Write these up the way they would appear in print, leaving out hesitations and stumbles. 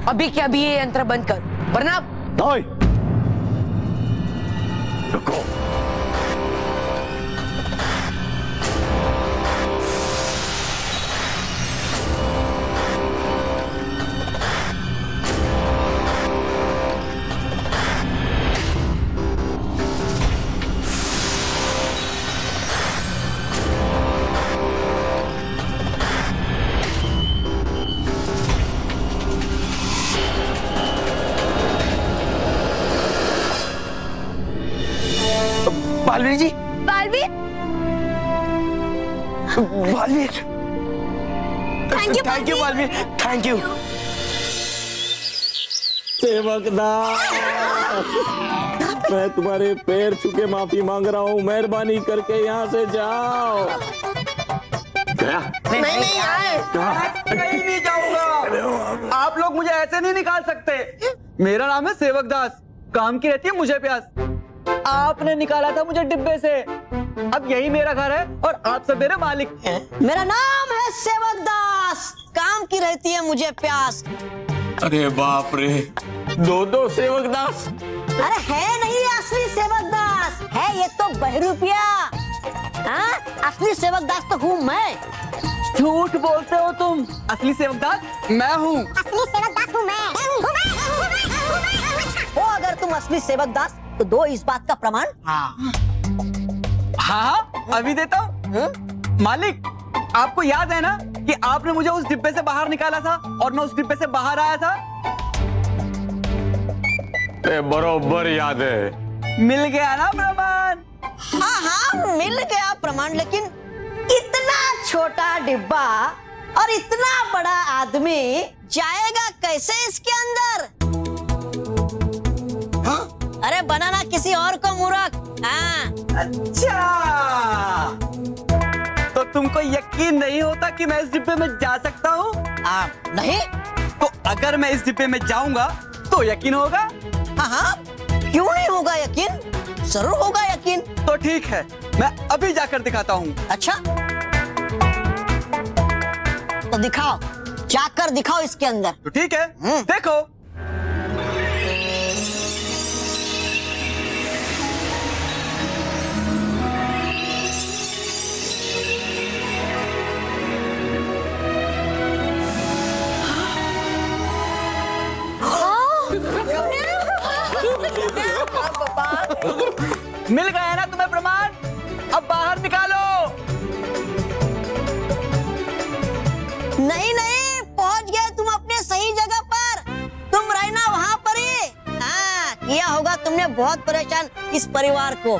अभी के अभी ये यंत्र बंद कर, वरना नहीं। रुको। Balveer ji, Balveer, Balveer, thank you thank you Balveer, thank you. Sevakdas, मैं तुम्हारे पैर छू के माफी मांग रहा हूँ, मेहरबानी करके यहाँ से जाओ। गया? नहीं आए, कहीं नहीं जाऊंगा। आप लोग मुझे ऐसे नहीं निकाल सकते। मेरा नाम है सेवकदास, काम की रहती है मुझे प्यास। आपने निकाला था मुझे डिब्बे से, अब यही मेरा घर है और आप सब मेरे मालिक हैं। मेरा नाम है सेवकदास, काम की रहती है मुझे प्यास। अरे बाप रे, दो सेवकदास। अरे है नहीं असली सेवकदास, है ये तो बहरूपिया। हाँ, असली सेवकदास तो हूँ मैं। झूठ बोलते हो तुम। असली सेवकदास मैं हूँ। असली सेवकदास हूँ मैं। ओ अगर तुम असली सेवकदास तो दो इस बात का प्रमाण। हाँ, अभी देता हूँ। मालिक, आपको याद है ना कि आपने मुझे उस डिब्बे से बाहर निकाला था और मैं उस डिब्बे से बाहर आया था? बरोबर याद है। मिल गया ना प्रमाण? हाँ हाँ मिल गया प्रमाण, लेकिन इतना छोटा डिब्बा और इतना बड़ा आदमी जाएगा कैसे इसके अंदर? हाँ? अरे बनाना किसी और को मूर्ख। हाँ। अच्छा, तो तुमको यकीन नहीं होता कि मैं इस डिब्बे में जा सकता हूँ? नहीं। तो अगर मैं इस डिब्बे में जाऊंगा तो यकीन होगा? हाँ हाँ, क्यों नहीं होगा यकीन, जरूर होगा यकीन। तो ठीक है, मैं अभी जाकर दिखाता हूँ। अच्छा, तो दिखाओ, जाकर दिखाओ इसके अंदर। तो ठीक है, देखो। मिल गया ना तुम्हें प्रमाण? अब बाहर निकालो। नहीं नहीं, पहुंच गए तुम अपने सही जगह पर। तुम रहना वहाँ पर ही। हाँ, किया होगा तुमने बहुत परेशान इस परिवार को।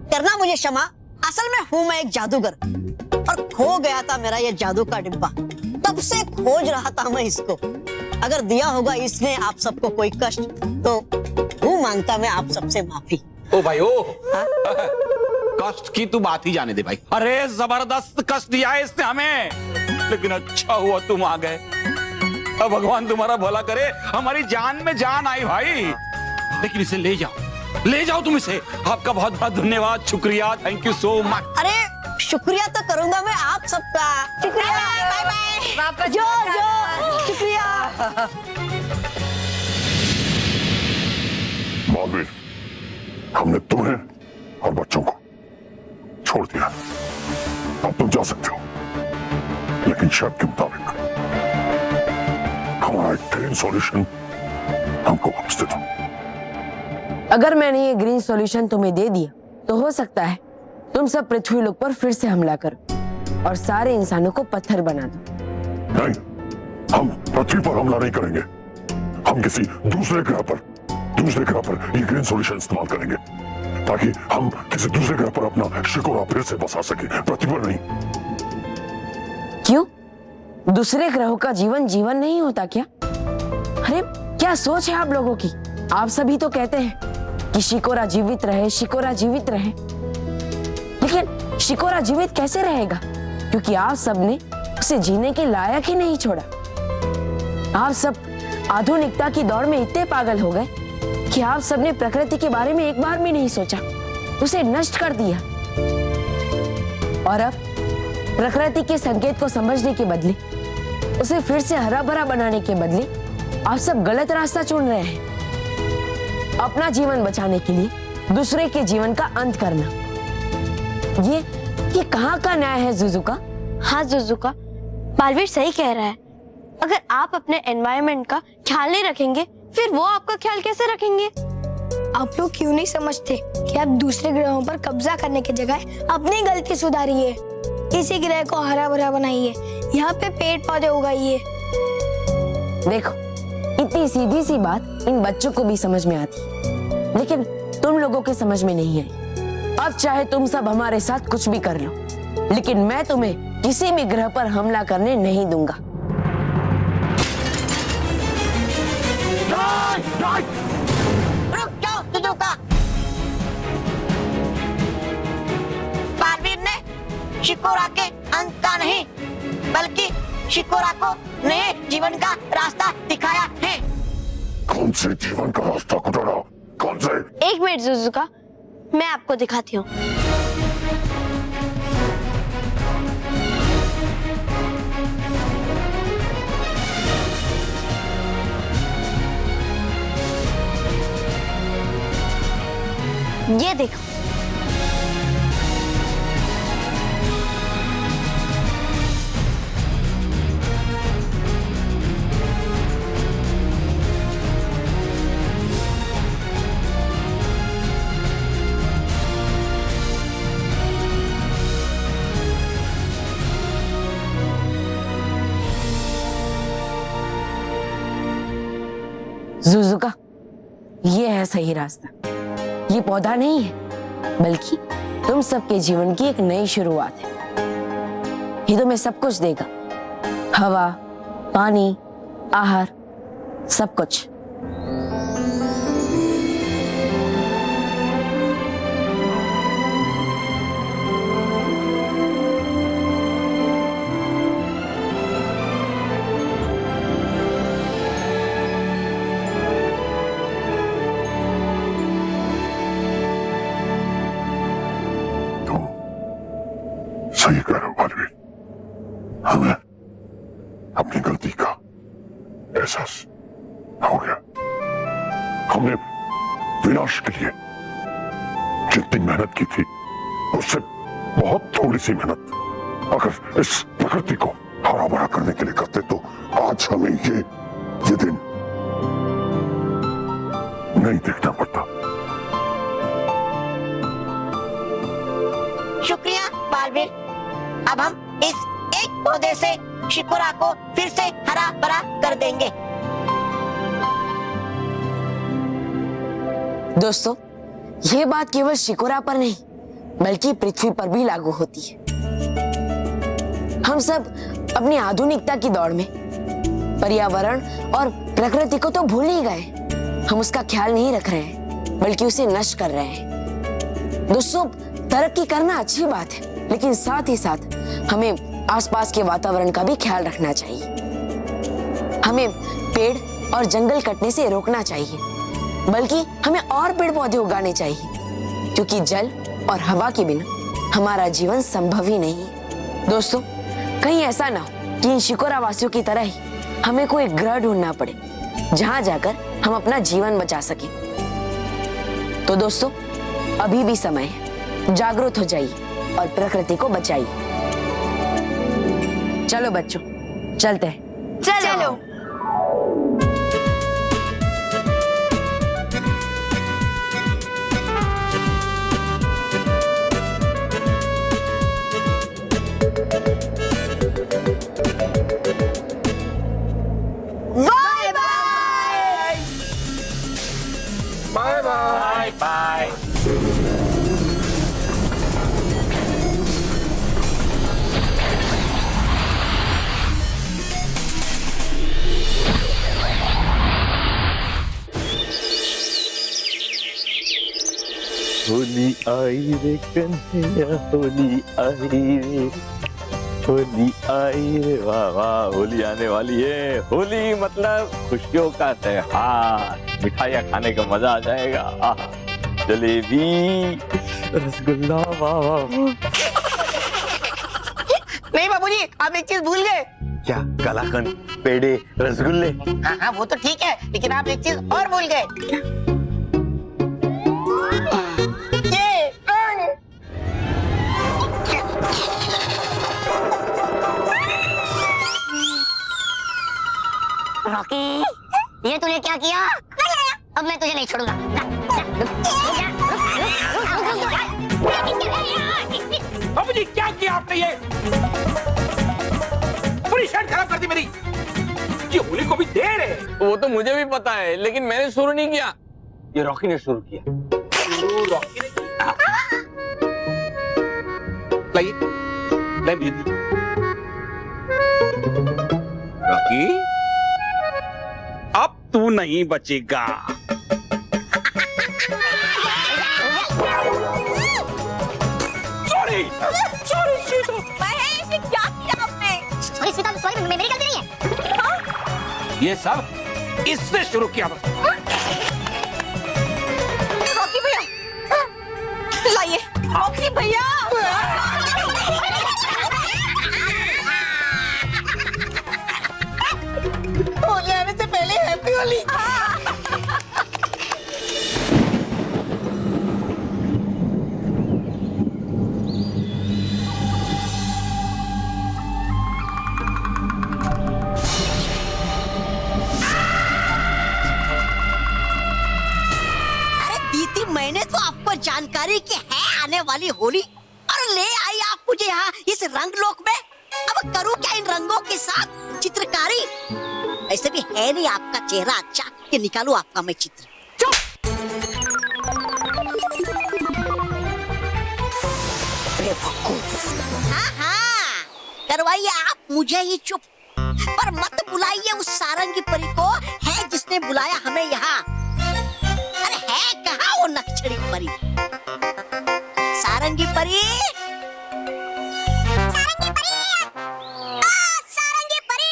करना मुझे क्षमा, असल में हूँ मैं एक जादूगर और खो गया था मेरा ये जादू का डिब्बा। तब से खोज रहा था मैं इसको। अगर दिया होगा इसने आप सबको कोई कष्ट, तो हूँ मांगता मैं आप सबसे माफी। ओ भाई ओ, कष्ट की तू बात ही जाने दे भाई। अरे जबरदस्त कष्ट दिया है इसने हमें, लेकिन अच्छा हुआ तुम आ गए। अब भगवान तुम्हारा भला करे, हमारी जान में जान आई भाई। लेकिन इसे ले जाओ तुम इसे। आपका बहुत बहुत धन्यवाद, शुक्रिया, थैंक यू सो मच। अरे शुक्रिया तो करूंगा मैं आप सबका। शुक्रिया, बाय बाय, वापस जो शुक्रिया। बालवीर, हमने तुम्हें और बच्चों को छोड़ दिया। अब तुम जा सकते हो, लेकिन शर्त के मुताबिक हमारा एक ग्रीन सॉल्यूशन हमको वापस दे दो। अगर मैंने ये ग्रीन सॉल्यूशन तुम्हें दे दिया तो हो सकता है तुम सब पृथ्वी लोक पर फिर से हमला करो और सारे इंसानों को पत्थर बना दो। नहीं, हम पृथ्वी पर हमला नहीं करेंगे। हम किसी दूसरे ग्रह पर ये ग्रीन सॉल्यूशन इस्तेमाल करेंगे, ताकि हम किसी दूसरे ग्रह पर अपना शिकोरा फिर से बसा सके, पृथ्वी पर नहीं। क्यों? दूसरे ग्रहों का जीवन नहीं होता क्या? अरे क्या सोच है आप लोगों की? आप सभी तो कहते हैं कि शिकोरा जीवित रहे, लेकिन शिकोरा जीवित कैसे रहेगा? क्योंकि आप सबने उसे जीने के लायक ही नहीं छोड़ा। आप सब आधुनिकता की दौड़ में इतने पागल हो गए कि आप सबने प्रकृति के बारे में एक बार भी नहीं सोचा, उसे नष्ट कर दिया। और अब प्रकृति के संकेत को समझने के बदले, उसे फिर से हरा भरा बनाने के बदले आप सब गलत रास्ता चुन रहे हैं। अपना जीवन बचाने के लिए दूसरे के जीवन का अंत करना, ये कहाँ का न्याय है जुजुका? हाँ जुजुका, बालवीर सही कह रहा है। अगर आप अपने एनवायरनमेंट का ख्याल नहीं रखेंगे, फिर वो आपका ख्याल कैसे रखेंगे? आप लोग क्यों नहीं समझते कि आप दूसरे ग्रहों पर कब्जा करने की जगह अपनी गलती सुधारिए, इसी ग्रह को हरा भरा बनाइए, यहाँ पे पेड़ पौधे उगाइए। देखो, इतनी सीधी सी बात इन बच्चों को भी समझ में आती, लेकिन तुम लोगों के समझ में नहीं आई। अब चाहे तुम सब हमारे साथ कुछ भी कर लो, लेकिन मैं तुम्हें किसी भी ग्रह पर हमला करने नहीं दूंगा। रुक जाओ जुजुका। बालवीर ने शिकोरा के अंत का नहीं, बल्कि शिकोरा को नए जीवन का रास्ता दिखाया है। कौन से जीवन का रास्ता कुटारा? कौन से? एक मिनट जुजुका, मैं आपको दिखाती हूँ। ये देखो, जुजुका, ये है सही रास्ता। ये पौधा नहीं है, बल्कि तुम सबके जीवन की एक नई शुरुआत है। ये तुम्हें सब कुछ देगा, हवा, पानी, आहार, सब कुछ। सही कह रहे हो बालवीर, हमें अपनी गलती का एहसास हो गया। हमने विनाश के लिए जितनी मेहनत की थी, उससे बहुत थोड़ी सी मेहनत अगर इस प्रकृति को हरा भरा करने के लिए करते, तो आज हमें ये दिन नहीं देखना पड़ता। शुक्रिया बालवीर। अब हम इस एक पौधे से शिकोरा को फिर से हरा भरा कर देंगे। दोस्तों, ये बात केवल शिकोरा पर नहीं, बल्कि पृथ्वी पर भी लागू होती है। हम सब अपनी आधुनिकता की दौड़ में पर्यावरण और प्रकृति को तो भूल ही गए। हम उसका ख्याल नहीं रख रहे हैं, बल्कि उसे नष्ट कर रहे हैं। दोस्तों, तरक्की करना अच्छी बात है, लेकिन साथ ही साथ हमें आसपास के वातावरण का भी ख्याल रखना चाहिए। हमें पेड़ और जंगल कटने से रोकना चाहिए, बल्कि हमें और पेड़ पौधे उगाने चाहिए, क्योंकि जल और हवा के बिना हमारा जीवन संभव ही नहीं है। दोस्तों, कहीं ऐसा ना हो कि इन शिकोरा वासियों की तरह ही हमें कोई ग्रह ढूंढना पड़े, जहां जाकर हम अपना जीवन बचा सकें। तो दोस्तों, अभी भी समय है, जागरूक हो जाइए और प्रकृति को बचाइए। चलो बच्चों, चलते हैं। चलो। Bye bye. Bye bye bye. Holi आई रे कन्हैया, होली आई रे, होली आई रे, वाह वाह, होली आने वाली है। होली मतलब खुशियों का त्योहार, मिठाइयाँ खाने का मजा आ जाएगा। आह, जलेबी, रसगुल्ला, वाह वाह। नहीं बाबूजी, आप एक चीज भूल गए। क्या? कलाकंद, पेड़े, रसगुल्ले। हाँ हाँ वो तो ठीक है, लेकिन आप एक चीज और भूल गए। ये रॉकी, ये तूने क्या किया? अब मैं तुझे नहीं छोड़ूंगा। बाबूजी क्या किया आपने? ये पूरी शर्ट खराब कर दी मेरी। ये होली को भी देर है। वो तो मुझे भी पता है, लेकिन मैंने शुरू नहीं किया, ये रॉकी ने शुरू किया। रॉकी ने किया। लाइए, लाइए दीदी। रॉकी, अब तू नहीं बचेगा। Sorry, sorry Sita. महेश, क्या किया आपने? सॉरी सीता, सॉरी, मेरी गलती नहीं है। हाँ? ये सब इसने शुरू किया था। रॉकी भैया, लाइए। रॉकी भैया, होली आने से पहले हैप्पी होली। अरे दीदी, मैंने तो आपको जानकारी की है आने वाली होली, और ले आई आप मुझे यहाँ इस रंग लोक में। अब करूँ क्या इन रंगों के साथ चित्रकारी? ऐसे भी है नहीं आपका चेहरा अच्छा कि निकालूं आपका मैं चित्र। हाँ हाँ, करवाइए आप मुझे ही चुप, पर मत बुलाइए उस सारंगी परी को, है जिसने बुलाया हमें यहाँ। अरे है कहाँ वो नक्शड़ी परी? सारंगी परी, सारंगी परी, सारंगी परी।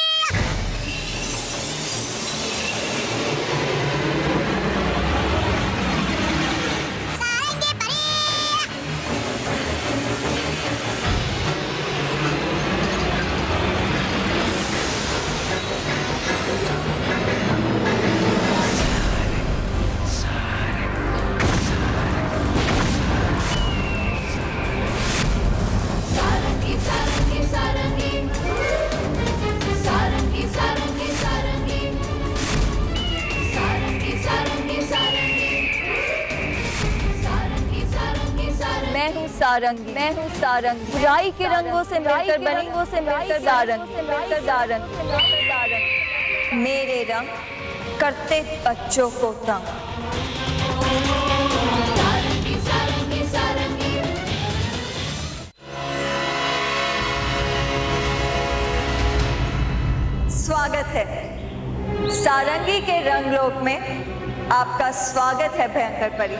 सारंगी परी। सारंगी, मैं हूँ सारंगी, बुराई के रंगों से मिलकर बनी, वो से मिलकर सारंगी, मेरे रंग करते बच्चों को तंग। स्वागत है सारंगी के रंगलोक में, आपका स्वागत है भयंकर परी।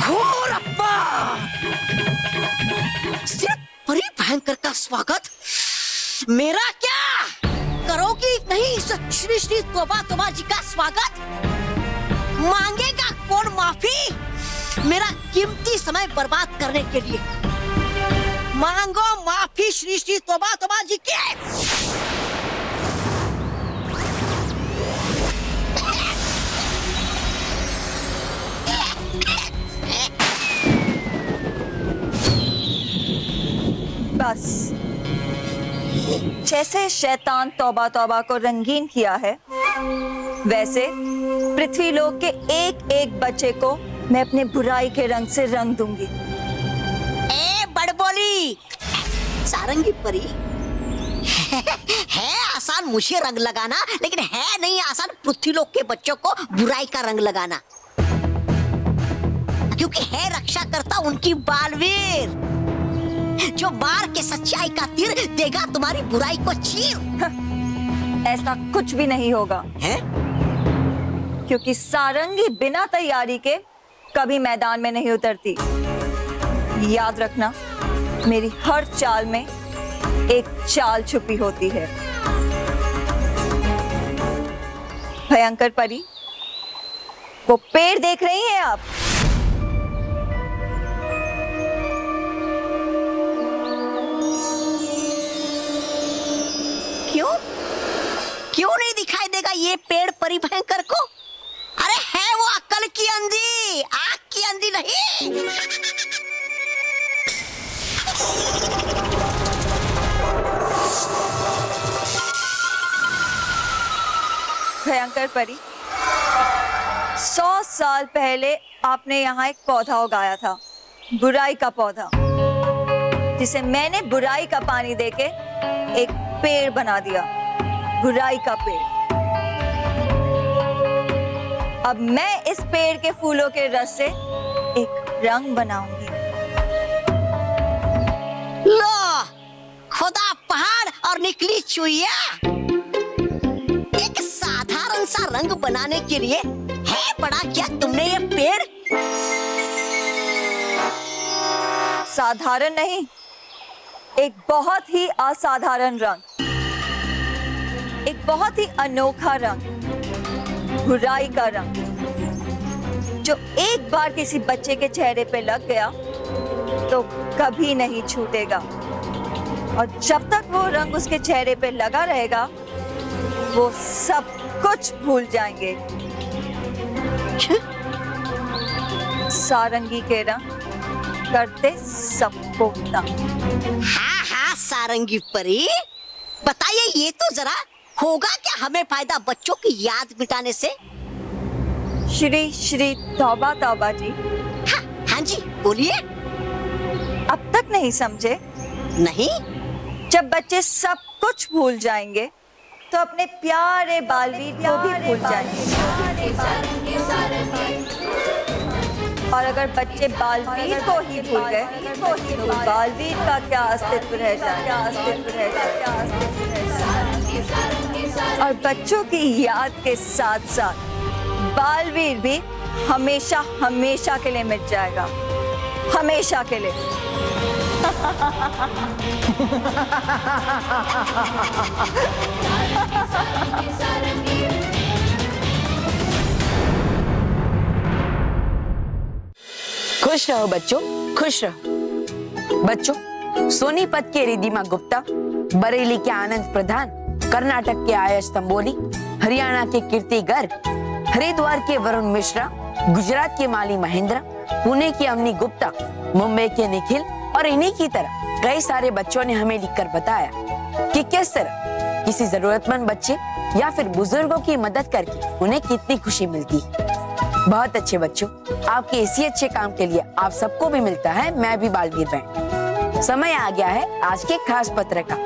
घोर अपमान! सिर्फ परी भयंकर का स्वागत, मेरा क्या करोगी नहीं? श्री श्री तोबा तोबा जी का स्वागत मांगेगा कौन माफी मेरा कीमती समय बर्बाद करने के लिए? मांगो माफी श्री श्री तोबा तोबा जी के। बस जैसे शैतान तौबा तौबा को रंगीन किया है, वैसे पृथ्वी लोक के एक एक बच्चे को मैं अपने बुराई के रंग से रंग दूंगी। ए बड़बोली सारंगी परी, है आसान मुझे रंग लगाना, लेकिन है नहीं आसान पृथ्वी लोक के बच्चों को बुराई का रंग लगाना, क्योंकि है रक्षा करता उनकी बालवीर, जो मार के सच्चाई का तीर देगा तुम्हारी बुराई को चीर। ऐसा कुछ भी नहीं होगा है? क्योंकि सारंगी बिना तैयारी के कभी मैदान में नहीं उतरती। याद रखना, मेरी हर चाल में एक चाल छुपी होती है। भयंकर परी, वो पेड़ देख रही हैं आप? क्यों क्यों नहीं दिखाई देगा ये पेड़ परी भयंकर को? अरे है वो अक्ल की अंधी, आग की अंधी नहीं। भयंकर परी, 100 साल पहले आपने यहाँ एक पौधा उगाया था, बुराई का पौधा, जिसे मैंने बुराई का पानी देके एक पेड़ बना दिया, बुराई का पेड़। अब मैं इस पेड़ के फूलों के रस से एक रंग बनाऊंगी। लो, खुदा पहाड़ और निकली चुईया। एक साधारण सा रंग बनाने के लिए है बड़ा क्या तुमने ये पेड़? साधारण नहीं, एक बहुत ही असाधारण रंग, एक बहुत ही अनोखा रंग, बुराई का रंग, जो एक बार किसी बच्चे के चेहरे पे लग गया तो कभी नहीं छूटेगा, और जब तक वो रंग उसके चेहरे पे लगा रहेगा वो सब कुछ भूल जाएंगे। सारंगी के रंग करते सबको तंग। हाँ हाँ सारंगी परी, बताइए ये तो जरा, होगा क्या हमें फायदा बच्चों की याद मिटाने से? श्री श्री तौबा तौबा जी। हाँ, हाँ जी बोलिए। अब तक नहीं समझे? नहीं। जब बच्चे सब कुछ भूल जाएंगे तो अपने प्यारे बालवीर को भी भूल जाएंगे, और अगर बच्चे बालवीर को ही भूल गए तो बालवीर का क्या अस्तित्व रह जाए? और बच्चों की याद के साथ साथ बालवीर भी हमेशा हमेशा के लिए मिट जाएगा, हमेशा के लिए। खुश रहो बच्चों, खुश रहो बच्चों। सोनीपत के रिद्धिमा गुप्ता, बरेली के आनंद प्रधान, कर्नाटक के आयश तंबोली, हरियाणा के कीर्ति गर्ग, हरिद्वार के वरुण मिश्रा, गुजरात के माली महेंद्र, पुणे की अवनी गुप्ता, मुंबई के निखिल और इन्हीं की तरह कई सारे बच्चों ने हमें लिखकर बताया कि किस तरह किसी जरूरतमंद बच्चे या फिर बुजुर्गों की मदद करके उन्हें कितनी खुशी मिलती है। बहुत अच्छे बच्चों, आपके इसी अच्छे काम के लिए आप सबको भी मिलता है मैं भी बालवीर बैंड। समय आ गया है आज के खास पत्र का।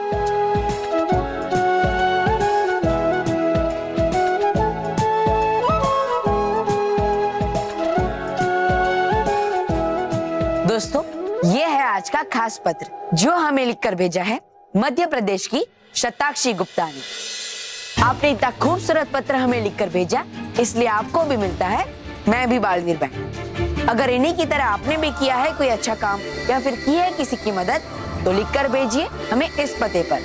दोस्तों, ये है आज का खास पत्र जो हमें लिखकर भेजा है मध्य प्रदेश की शताक्षी गुप्ता ने। आपने इतना खूबसूरत पत्र हमें लिखकर भेजा, इसलिए आपको भी मिलता है मैं भी बालवीर बैंड। अगर इन्हीं की तरह आपने भी किया है कोई अच्छा काम या फिर की है किसी की मदद, तो लिखकर भेजिए हमें इस पते पर।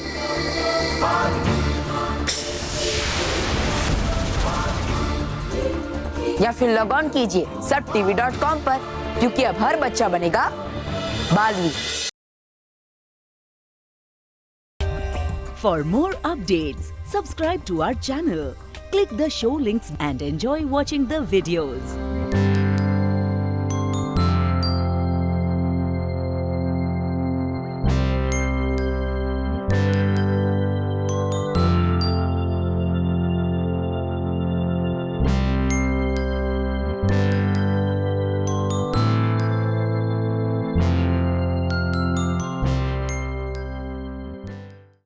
या फिर लॉग ऑन कीजिए सबtv.com पर, क्योंकि अब हर बच्चा बनेगा Baalveer. For more updates, subscribe to our channel, click the show links and enjoy watching the videos.